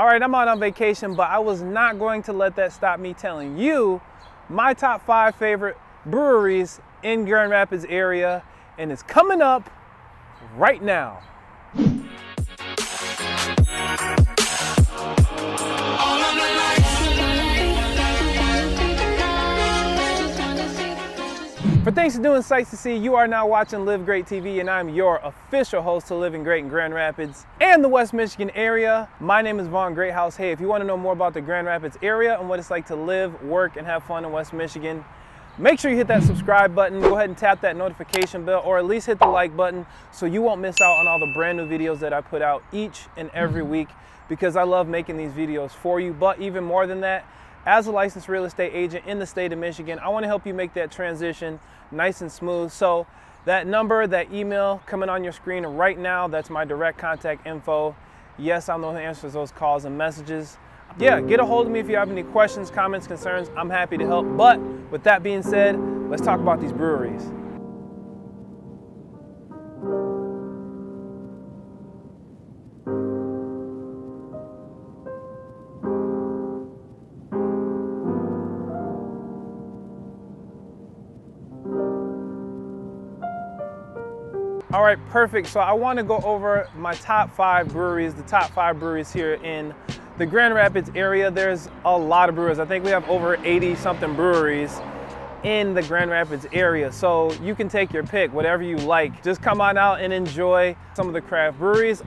All right, I'm out on vacation, but I was not going to let that stop me telling you my top 5 favorite breweries in Grand Rapids area, and it's coming up right now. For thanks to doing Sights to See, you are now watching Live Great TV, and I'm your official host to Living Great in Grand Rapids and the West Michigan area. My name is Vaughn Greathouse. Hey, if you want to know more about the Grand Rapids area and what it's like to live, work, and have fun in West Michigan, make sure you hit that subscribe button, go ahead and tap that notification bell, or at least hit the like button so you won't miss out on all the brand new videos that I put out each and every week, because I love making these videos for you. But even more than that, as a licensed real estate agent in the state of Michigan, I want to help you make that transition nice and smooth. So that number, that email coming on your screen right now, that's my direct contact info. Yes, I'm the one who answers those calls and messages. Yeah, get a hold of me if you have any questions, comments, concerns. I'm happy to help. But with that being said, let's talk about these breweries. All right, perfect. So I want to go over my top 5 breweries, the top 5 breweries here in the Grand Rapids area. There's a lot of breweries. I think we have over 80 something breweries in the Grand Rapids area. So you can take your pick, whatever you like. Just come on out and enjoy some of the craft breweries.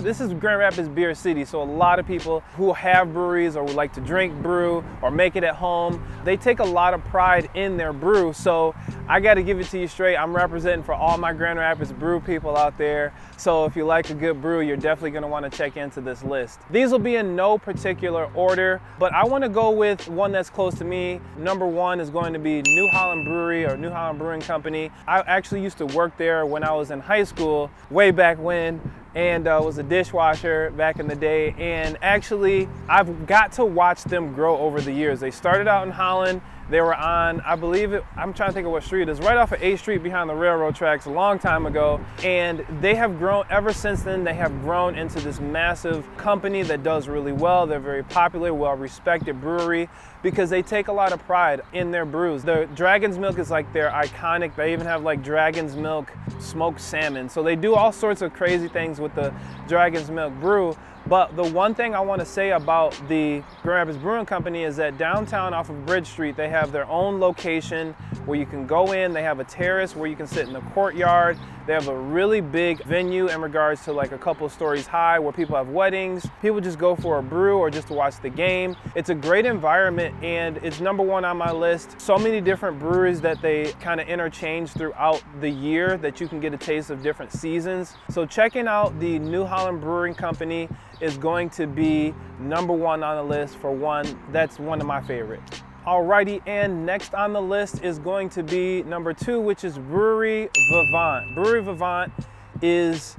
This is Grand Rapids Beer City, so a lot of people who have breweries or would like to drink brew or make it at home, they take a lot of pride in their brew. So I got to give it to you straight. I'm representing for all my Grand Rapids brew people out there. So if you like a good brew, you're definitely going to want to check into this list. These will be in no particular order, but I want to go with one that's close to me. Number 1 is going to be New Holland Brewery, or New Holland Brewing Company. I actually used to work there when I was in high school, way back when, and was a dishwasher back in the day. And actually, I've got to watch them grow over the years. They started out in Holland. They were on, I believe I'm trying to think of what street it is, right off of 8th Street behind the railroad tracks a long time ago. And they have grown, ever since then, they have grown into this massive company that does really well. They're very popular, well-respected brewery because they take a lot of pride in their brews. The Dragon's Milk is like their iconic. They even have like Dragon's Milk smoked salmon. So they do all sorts of crazy things with the Dragon's Milk brew. But the one thing I want to say about the Grand Rapids Brewing Company is that downtown off of Bridge Street, they have their own location where you can go in. They have a terrace where you can sit in the courtyard. They have a really big venue in regards to like a couple of stories high where people have weddings. People just go for a brew or just to watch the game. It's a great environment, and it's number 1 on my list. So many different breweries that they kind of interchange throughout the year that you can get a taste of different seasons. So checking out the New Holland Brewing Company is going to be number 1 on the list. For one, that's one of my favorites. Alrighty, and next on the list is going to be number 2, which is Brewery VIVANT. Brewery VIVANT is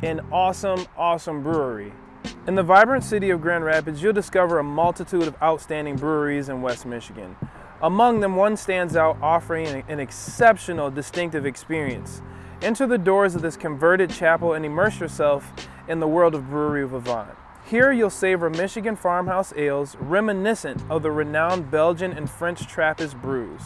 an awesome brewery. In the vibrant city of Grand Rapids, you'll discover a multitude of outstanding breweries in West Michigan. Among them, one stands out, offering an exceptional, distinctive experience. Enter the doors of this converted chapel and immerse yourself in the world of Brewery VIVANT. Here you'll savor Michigan farmhouse ales reminiscent of the renowned Belgian and French Trappist brews.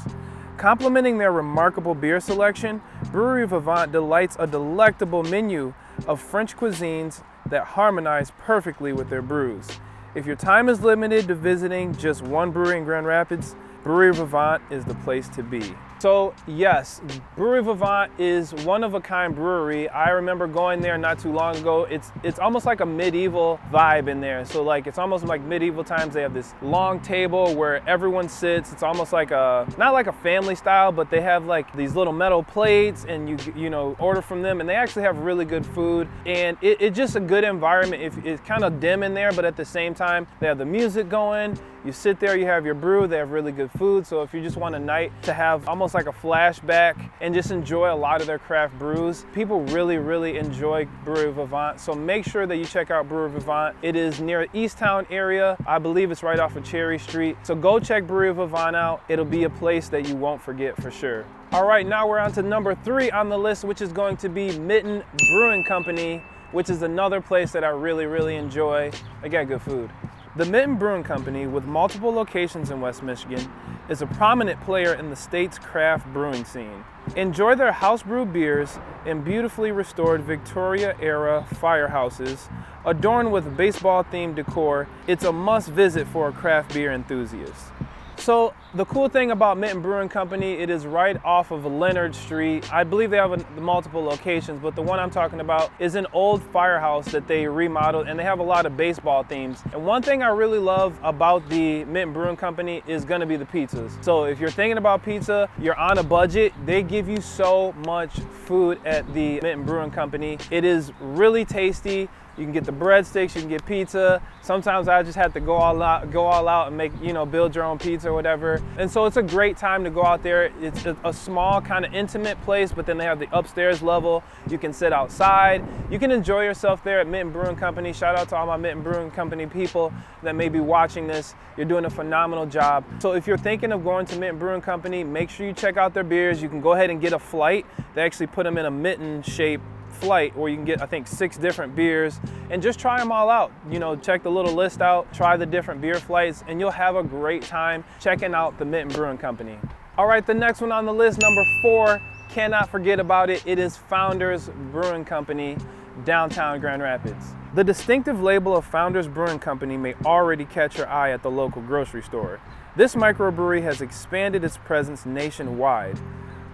Complementing their remarkable beer selection, Brewery VIVANT delights a delectable menu of French cuisines that harmonize perfectly with their brews. If your time is limited to visiting just one brewery in Grand Rapids, Brewery VIVANT is the place to be. So yes, Brewery VIVANT is one-of-a-kind brewery. I remember going there not too long ago. It's almost like a medieval vibe in there. So like it's almost like medieval times. They have this long table where everyone sits. It's almost like not like a family style, but they have like these little metal plates, and you know order from them, and they actually have really good food. And it's just a good environment. It's kind of dim in there, but at the same time they have the music going. You sit there, you have your brew. They have really good food. So if you just want a night to have almost like a flashback and just enjoy a lot of their craft brews, people really enjoy Brewery VIVANT. So make sure that you check out Brewery VIVANT. It is near Easttown area. I believe it's right off of Cherry Street. So go check Brewery VIVANT out. It'll be a place that you won't forget for sure. All right, now we're on to number 3 on the list, which is going to be MITTEN Brewing Company, which is another place that I really enjoy. They got good food. The MITTEN Brewing Company, with multiple locations in West Michigan, is a prominent player in the state's craft brewing scene. Enjoy their house brewed beers in beautifully restored Victoria-era firehouses, adorned with baseball-themed decor. It's a must-visit for a craft beer enthusiast. So the cool thing about MITTEN Brewing Company, it is right off of Leonard Street. I believe they have multiple locations, but the one I'm talking about is an old firehouse that they remodeled, and they have a lot of baseball themes. And one thing I really love about the MITTEN Brewing Company is gonna be the pizzas. So if you're thinking about pizza, you're on a budget, they give you so much food at the MITTEN Brewing Company. It is really tasty. You can get the breadsticks, you can get pizza. Sometimes I just have to go all out and make, build your own pizza or whatever. And so it's a great time to go out there. It's a small, kind of intimate place, but then they have the upstairs level. You can sit outside. You can enjoy yourself there at MITTEN Brewing Company. Shout out to all my MITTEN Brewing Company people that may be watching this. You're doing a phenomenal job. So if you're thinking of going to MITTEN Brewing Company, make sure you check out their beers. You can go ahead and get a flight. They actually put them in a mitten shape flight where you can get, I think, 6 different beers and just try them all out. Check the little list out, try the different beer flights, and you'll have a great time checking out the MITTEN Brewing Company. All right, the next one on the list, number 4, cannot forget about it. It is Founders Brewing Company, downtown Grand Rapids. The distinctive label of Founders Brewing Company may already catch your eye at the local grocery store. This microbrewery has expanded its presence nationwide,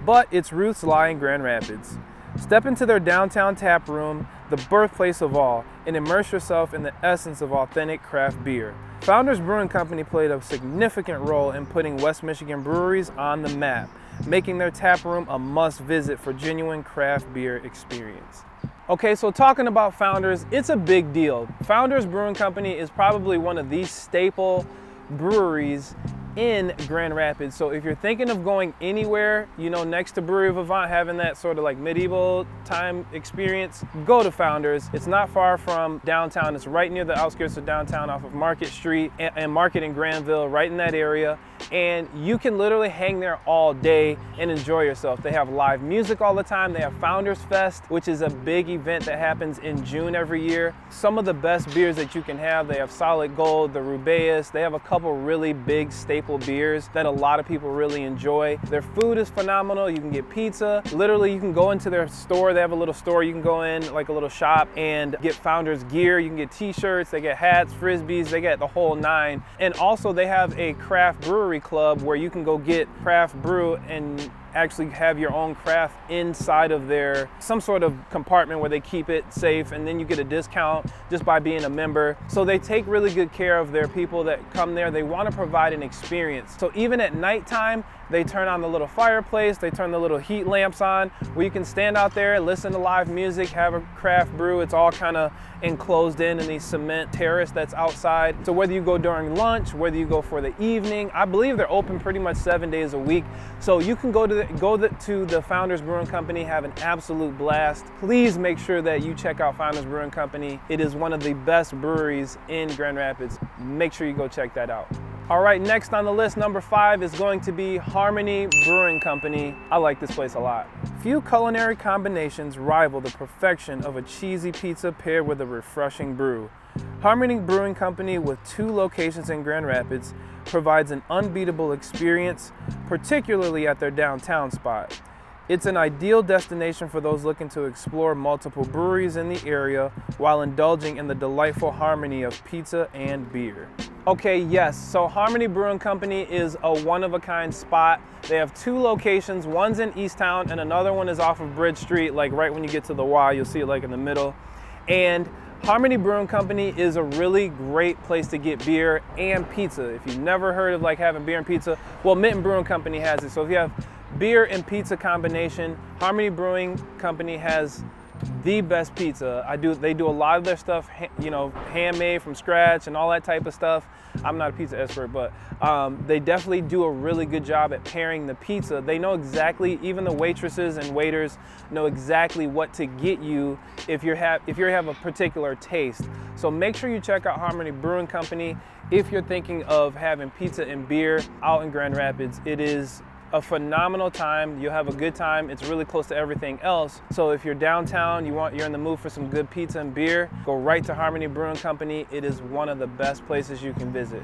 but its roots lie in Grand Rapids. Step into their downtown tap room, the birthplace of all, and immerse yourself in the essence of authentic craft beer. Founders Brewing Company played a significant role in putting West Michigan breweries on the map, making their tap room a must-visit for genuine craft beer experience. Okay, so talking about Founders, it's a big deal. Founders Brewing Company is probably one of the staple breweries in Grand Rapids. So if you're thinking of going anywhere, next to Brewery VIVANT, having that sort of like medieval time experience, go to Founders. It's not far from downtown. It's right near the outskirts of downtown off of Market Street and Market in Grandville, right in that area. And you can literally hang there all day and enjoy yourself. They have live music all the time. They have Founders Fest, which is a big event that happens in June every year. Some of the best beers that you can have. They have Solid Gold, the Rubaeus. They have a couple really big staple beers that a lot of people really enjoy. Their food is phenomenal. You can get pizza. Literally, you can go into their store. They have a little store. You can go in, like a little shop, and get Founders gear. You can get t-shirts. They get hats, frisbees. They get the whole 9. And also, they have a craft brewery club where you can go get craft brew and actually have your own craft inside of some sort of compartment where they keep it safe, and then you get a discount just by being a member. So they take really good care of their people that come there. They want to provide an experience. So even at nighttime, they turn on the little fireplace, they turn the little heat lamps on where you can stand out there, listen to live music, have a craft brew. It's all kind of enclosed in the cement terrace that's outside. So whether you go during lunch, whether you go for the evening, I believe they're open pretty much 7 days a week. So you can go to the Founders Brewing Company, have an absolute blast. Please make sure that you check out Founders Brewing Company. It is one of the best breweries in Grand Rapids. Make sure you go check that out. All right, next on the list, number 5, is going to be Harmony Brewing Company. I like this place a lot. Few culinary combinations rival the perfection of a cheesy pizza paired with a refreshing brew. Harmony Brewing Company, with 2 locations in Grand Rapids, provides an unbeatable experience, particularly at their downtown spot. It's an ideal destination for those looking to explore multiple breweries in the area while indulging in the delightful harmony of pizza and beer. Okay, yes, so Harmony Brewing Company is a one-of-a-kind spot. They have 2 locations. One's in Easttown and another one is off of Bridge Street, like right when you get to the Y, you'll see it like in the middle. And Harmony Brewing Company is a really great place to get beer and pizza. If you've never heard of having beer and pizza, well, MITTEN Brewing Company has it. So if you have beer and pizza combination, Harmony Brewing Company has the best pizza. They do a lot of their stuff, handmade from scratch and all that type of stuff. I'm not a pizza expert, but they definitely do a really good job at pairing the pizza. They know exactly, even the waitresses and waiters know exactly what to get you if you have a particular taste. So make sure you check out Harmony Brewing Company if you're thinking of having pizza and beer out in Grand Rapids. It is a phenomenal time. You'll have a good time. It's really close to everything else. So if you're downtown, you're in the mood for some good pizza and beer, go right to Harmony Brewing Company. It is one of the best places you can visit.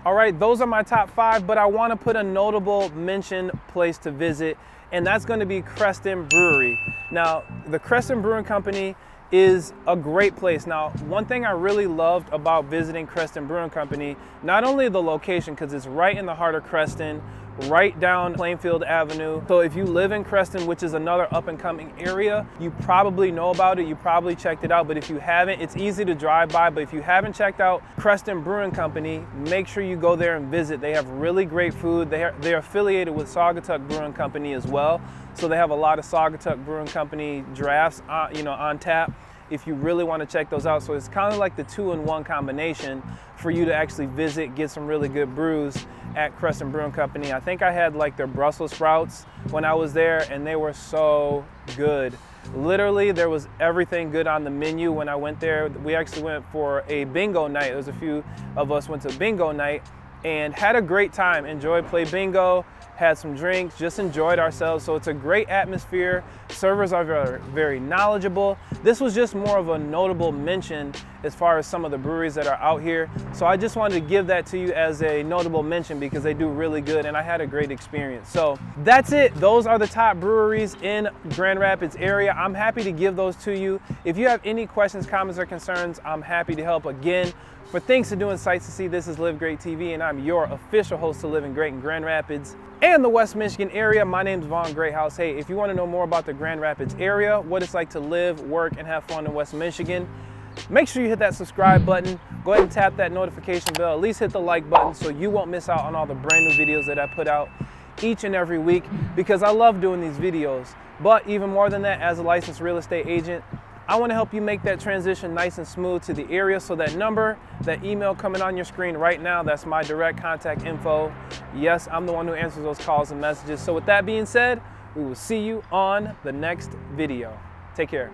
All right, those are my top 5, but I want to put a notable mention place to visit, and that's going to be CRESTON Brewery. Now, the CRESTON Brewing Company is a great place. Now, one thing I really loved about visiting CRESTON Brewing Company, not only the location, because it's right in the heart of Creston, right down Plainfield Avenue. So if you live in Creston, which is another up and coming area, you probably know about it, you probably checked it out, but if you haven't, it's easy to drive by, but if you haven't checked out CRESTON Brewing Company, make sure you go there and visit. They have really great food. They're affiliated with Saugatuck Brewing Company as well, so they have a lot of Saugatuck Brewing Company drafts on tap if you really want to check those out. So it's kind of like the 2-in-1 combination for you to actually visit, get some really good brews at CRESTON Brewing Company. I think I had like their Brussels sprouts when I was there, and they were so good. Literally, there was everything good on the menu when I went there. We actually went for a bingo night. There was a few of us went to bingo night and had a great time. Played bingo, had some drinks, just enjoyed ourselves. So it's a great atmosphere. Servers are very, very knowledgeable. This was just more of a notable mention as far as some of the breweries that are out here. So I just wanted to give that to you as a notable mention because they do really good and I had a great experience. So that's it. Those are the top breweries in Grand Rapids area. I'm happy to give those to you. If you have any questions, comments, or concerns, I'm happy to help. Again, for Things to Do and Sights to See, this is Live Great TV, and I'm your official host of Living Great in Grand Rapids and the West Michigan area. My name is Vaughn Greathouse. Hey, if you want to know more about the Grand Rapids area, what it's like to live, work, and have fun in West Michigan, make sure you hit that subscribe button. Go ahead and tap that notification bell. At least hit the like button so you won't miss out on all the brand new videos that I put out each and every week, because I love doing these videos. But even more than that, as a licensed real estate agent, I want to help you make that transition nice and smooth to the area. So that number, that email coming on your screen right now, that's my direct contact info. Yes, I'm the one who answers those calls and messages. So with that being said, we will see you on the next video. Take care.